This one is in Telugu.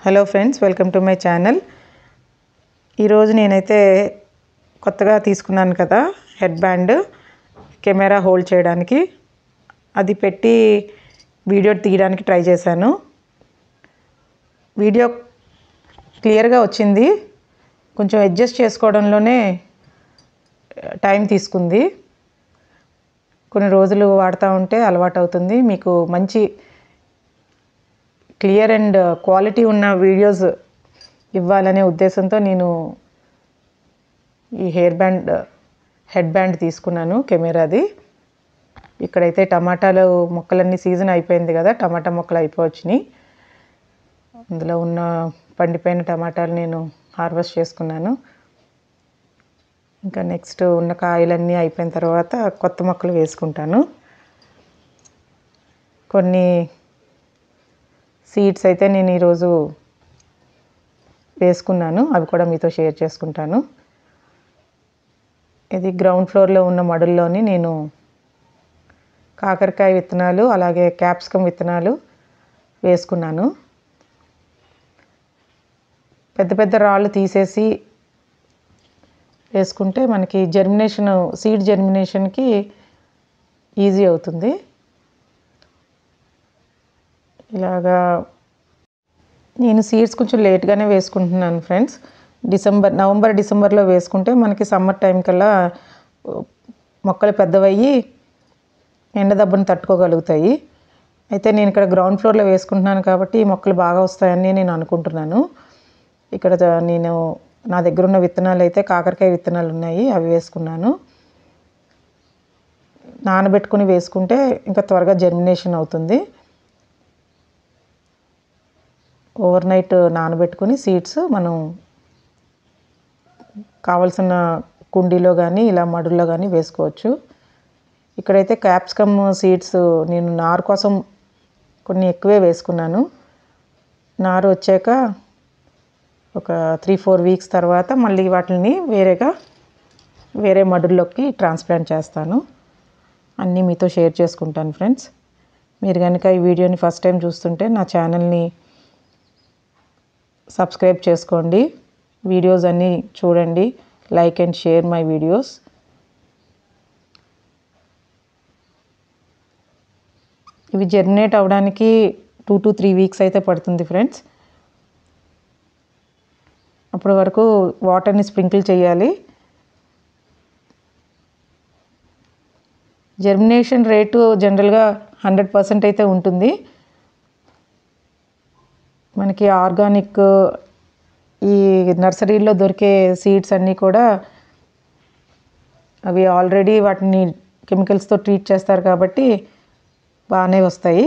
Hello friends, welcome to my channel. ఈరోజు నేనైతే కొత్తగా తీసుకున్నాను కదా హెడ్ బ్యాండ్, కెమెరా హోల్డ్ చేయడానికి. అది పెట్టి వీడియో తీయడానికి ట్రై చేశాను. వీడియో క్లియర్గా వచ్చింది, కొంచెం అడ్జస్ట్ చేసుకోవడంలోనే టైం తీసుకుంది. కొన్ని రోజులు వాడుతూ ఉంటే అలవాటు అవుతుంది. మీకు మంచి క్లియర్ అండ్ క్వాలిటీ ఉన్న వీడియోస్ ఇవ్వాలనే ఉద్దేశంతో నేను ఈ హెడ్ బ్యాండ్ తీసుకున్నాను కెమెరాది. ఇక్కడైతే టమాటాలు మొక్కలన్నీ సీజన్ అయిపోయింది కదా, టమాటా మొక్కలు అయిపోవచ్చినాయి. అందులో ఉన్న పండిపోయిన టమాటాలు నేను హార్వెస్ట్ చేసుకున్నాను. ఇంకా నెక్స్ట్ ఉన్న కాయలన్నీ అయిపోయిన తర్వాత కొత్త మొక్కలు వేసుకుంటాను. కొన్ని సీడ్స్ అయితే నేను ఈరోజు వేసుకున్నాను, అవి కూడా మీతో షేర్ చేసుకుంటాను. ఇది గ్రౌండ్ ఫ్లోర్లో ఉన్న మడుల్లోని నేను కాకరకాయ విత్తనాలు అలాగే క్యాప్సికమ్ విత్తనాలు వేసుకున్నాను. పెద్ద పెద్ద రాళ్ళు తీసేసి వేసుకుంటే మనకి సీడ్ జర్మినేషన్కి ఈజీ అవుతుంది. ఇలాగా నేను సీడ్స్ కొంచెం లేట్గానే వేసుకుంటున్నాను ఫ్రెండ్స్. నవంబర్ డిసెంబర్లో వేసుకుంటే మనకి సమ్మర్ టైం కల్లా మొక్కలు పెద్దవయ్యి ఎండ దెబ్బను తట్టుకోగలుగుతాయి. అయితే నేను ఇక్కడ గ్రౌండ్ ఫ్లోర్లో వేసుకుంటున్నాను కాబట్టి ఈ మొక్కలు బాగా వస్తాయని నేను అనుకుంటున్నాను. ఇక్కడ నా దగ్గర ఉన్న విత్తనాలు అయితే కాకరకాయ విత్తనాలు ఉన్నాయి, అవి వేసుకున్నాను. నానబెట్టుకుని వేసుకుంటే ఇంకా త్వరగా జర్మినేషన్ అవుతుంది. ఓవర్ నైట్ నానబెట్టుకుని సీడ్స్ మనం కావలసిన కుండీలో కానీ ఇలా మడుల్లో కానీ వేసుకోవచ్చు. ఇక్కడైతే క్యాప్సికమ్ సీడ్స్ నేను నారు కోసం కొన్ని ఎక్కువే వేసుకున్నాను. నారు వచ్చాక ఒక 3-4 వీక్స్ తర్వాత మళ్ళీ వాటిని వేరే మడుల్లోకి ట్రాన్స్ప్లాంట్ చేస్తాను. అన్నీ మీతో షేర్ చేసుకుంటాను ఫ్రెండ్స్. మీరు కనుక ఈ వీడియోని ఫస్ట్ టైం చూస్తుంటే నా ఛానల్ని సబ్స్క్రైబ్ చేసుకోండి, వీడియోస్ అన్నీ చూడండి, like and share my videos. ఇవి జర్మినేట్ అవ్వడానికి 2 to 3 వీక్స్ అయితే పడుతుంది ఫ్రెండ్స్. అప్పటి వరకు వాటర్ని స్ప్రింకిల్ చేయాలి. జర్మినేషన్ రేటు జనరల్గా 100% అయితే ఉంటుంది. మనకి ఆర్గానిక్ ఈ నర్సరీలో దొరికే సీడ్స్ అన్నీ కూడా అవి ఆల్రెడీ వాటిని కెమికల్స్తో ట్రీట్ చేస్తారు కాబట్టి బాగానే వస్తాయి.